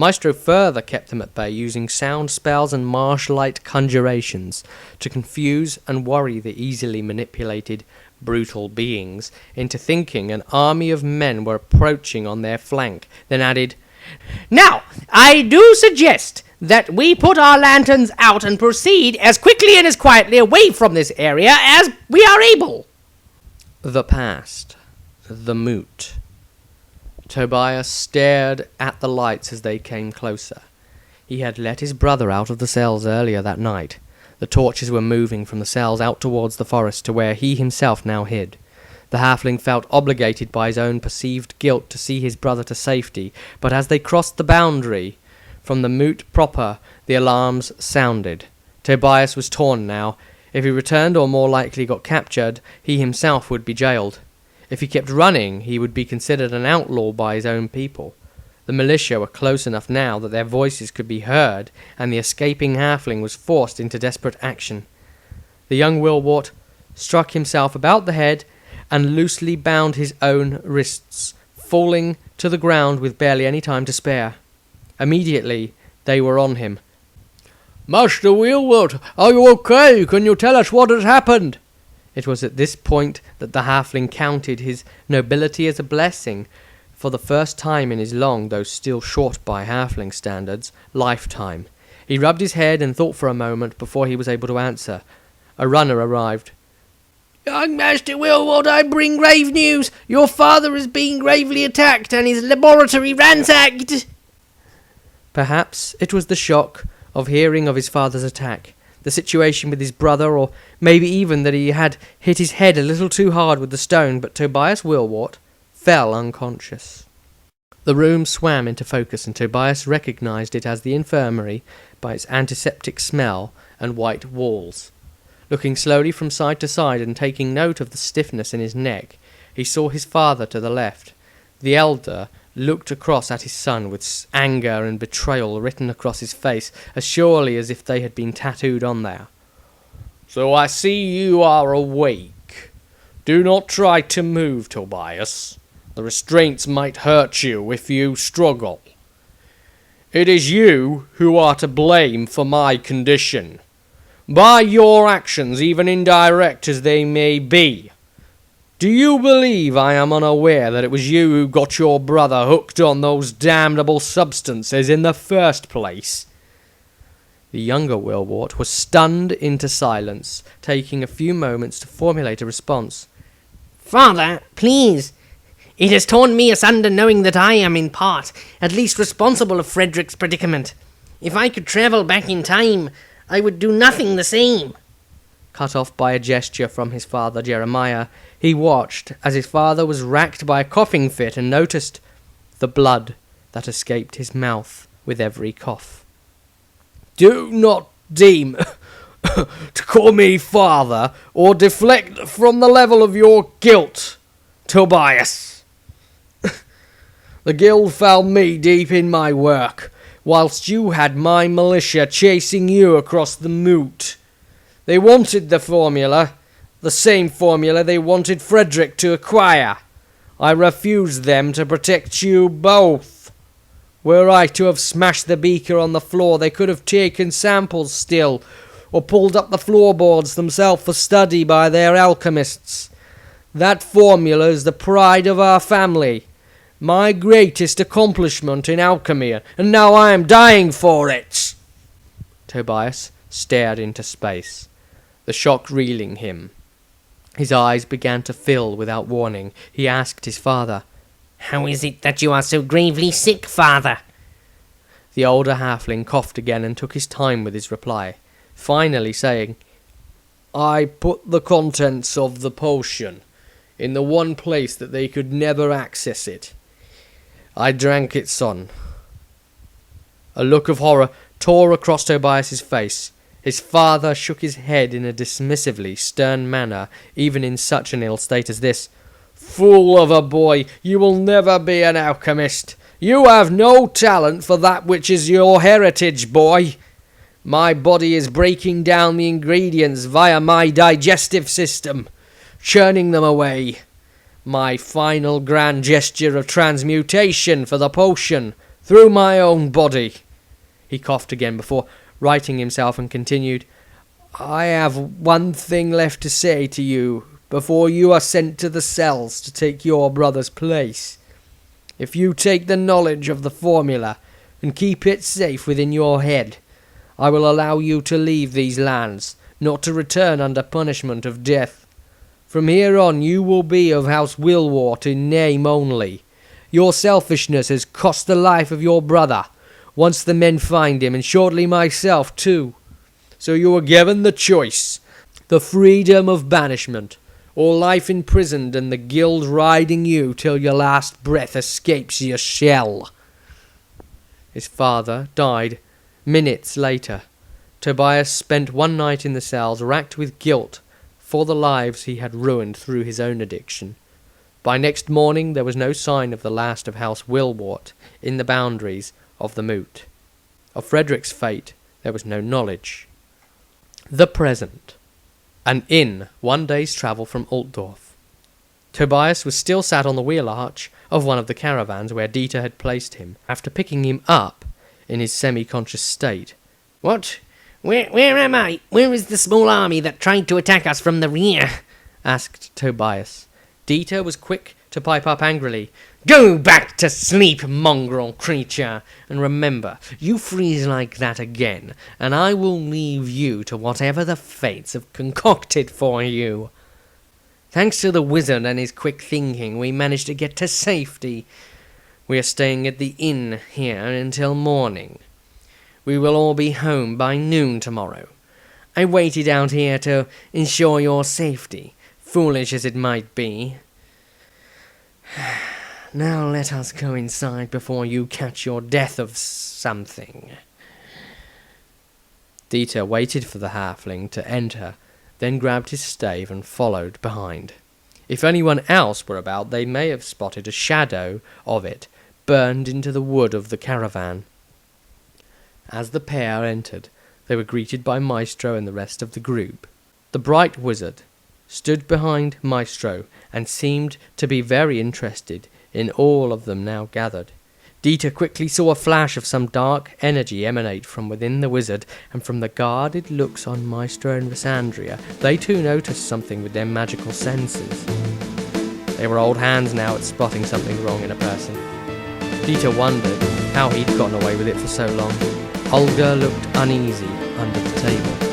Maestro further kept them at bay, using sound spells and marsh-light conjurations to confuse and worry the easily manipulated, brutal beings into thinking an army of men were approaching on their flank, then added, "Now, I do suggest that we put our lanterns out and proceed as quickly and as quietly away from this area as we are able." The past. The moot. Tobias stared at the lights as they came closer. He had let his brother out of the cells earlier that night. The torches were moving from the cells out towards the forest to where he himself now hid. The halfling felt obligated by his own perceived guilt to see his brother to safety, but as they crossed the boundary from the moot proper, the alarms sounded. Tobias was torn now. If he returned or more likely got captured, he himself would be jailed. If he kept running, he would be considered an outlaw by his own people. The militia were close enough now that their voices could be heard, and the escaping halfling was forced into desperate action. The young Willwort struck himself about the head and loosely bound his own wrists, falling to the ground with barely any time to spare. Immediately, they were on him. "Master Willwort, are you okay? Can you tell us what has happened?" It was at this point that the halfling counted his nobility as a blessing for the first time in his long, though still short by halfling standards, lifetime. He rubbed his head and thought for a moment before he was able to answer. A runner arrived. "Young Master Willwort, I bring grave news. Your father is being gravely attacked and his laboratory ransacked." Perhaps it was the shock of hearing of his father's attack, the situation with his brother, or maybe even that he had hit his head a little too hard with the stone, but Tobias Willwort fell unconscious. The room swam into focus, and Tobias recognized it as the infirmary by its antiseptic smell and white walls. Looking slowly from side to side and taking note of the stiffness in his neck, he saw his father to the left. The elder looked across at his son with anger and betrayal written across his face, as surely as if they had been tattooed on there. "So I see you are awake. Do not try to move, Tobias. The restraints might hurt you if you struggle. It is you who are to blame for my condition. By your actions, even indirect as they may be. Do you believe I am unaware that it was you who got your brother hooked on those damnable substances in the first place?" The younger Willwort was stunned into silence, taking a few moments to formulate a response. "Father, please. It has torn me asunder knowing that I am in part, at least responsible of Frederick's predicament. If I could travel back in time, I would do nothing the same." Cut off by a gesture from his father Jeremiah, he watched as his father was racked by a coughing fit and noticed the blood that escaped his mouth with every cough. "Do not deem to call me father or deflect from the level of your guilt, Tobias. The guild found me deep in my work, whilst you had my militia chasing you across the moot. They wanted the formula, the same formula they wanted Frederick to acquire. I refused them to protect you both. Were I to have smashed the beaker on the floor, they could have taken samples still, or pulled up the floorboards themselves for study by their alchemists. That formula is the pride of our family, my greatest accomplishment in alchemy, and now I am dying for it." Tobias stared into space, the shock reeling him. His eyes began to fill without warning. He asked his father, "How is it that you are so gravely sick, father?" The older halfling coughed again and took his time with his reply, finally saying, "I put the contents of the potion in the one place that they could never access it. I drank it, son." A look of horror tore across Tobias's face. His father shook his head in a dismissively stern manner, even in such an ill state as this. "Fool of a boy, you will never be an alchemist. You have no talent for that which is your heritage, boy. My body is breaking down the ingredients via my digestive system, churning them away. My final grand gesture of transmutation for the potion, through my own body. He coughed again before righting himself and continued, I have one thing left to say to you before you are sent to the cells to take your brother's place. If you take the knowledge of the formula and keep it safe within your head, I will allow you to leave these lands, not to return under punishment of death. From here on you will be of House Willwort in name only. Your selfishness has cost the life of your brother, once the men find him, and shortly myself too. So you are given the choice, the freedom of banishment, or life imprisoned and the guild riding you till your last breath escapes your shell. His father died minutes later. Tobias spent one night in the cells, racked with guilt for the lives he had ruined through his own addiction. By next morning there was no sign of the last of House Willwort in the boundaries of the moot. Of Frederick's fate there was no knowledge. The present. An inn 1 day's travel from Altdorf. Tobias was still sat on the wheel arch of one of the caravans where Dieter had placed him, after picking him up in his semi-conscious state. What? Where am I? Where is the small army that tried to attack us from the rear? Asked Tobias. Dieter was quick to pipe up angrily. Go back to sleep, mongrel creature, and remember, you freeze like that again, and I will leave you to whatever the fates have concocted for you. Thanks to the wizard and his quick thinking, we managed to get to safety. We are staying at the inn here until morning. We will all be home by noon tomorrow. I waited out here to ensure your safety, foolish as it might be. Now let us go inside before you catch your death of something. Dieter waited for the halfling to enter, then grabbed his stave and followed behind. If anyone else were about, they may have spotted a shadow of it burned into the wood of the caravan. As the pair entered, they were greeted by Maestro and the rest of the group. The bright wizard stood behind Maestro and seemed to be very interested in all of them now gathered. Dieter quickly saw a flash of some dark energy emanate from within the wizard, and from the guarded looks on Maestro and Rysandria, they too noticed something with their magical senses. They were old hands now at spotting something wrong in a person. Dieter wondered how he'd gotten away with it for so long. Olga looked uneasy under the table.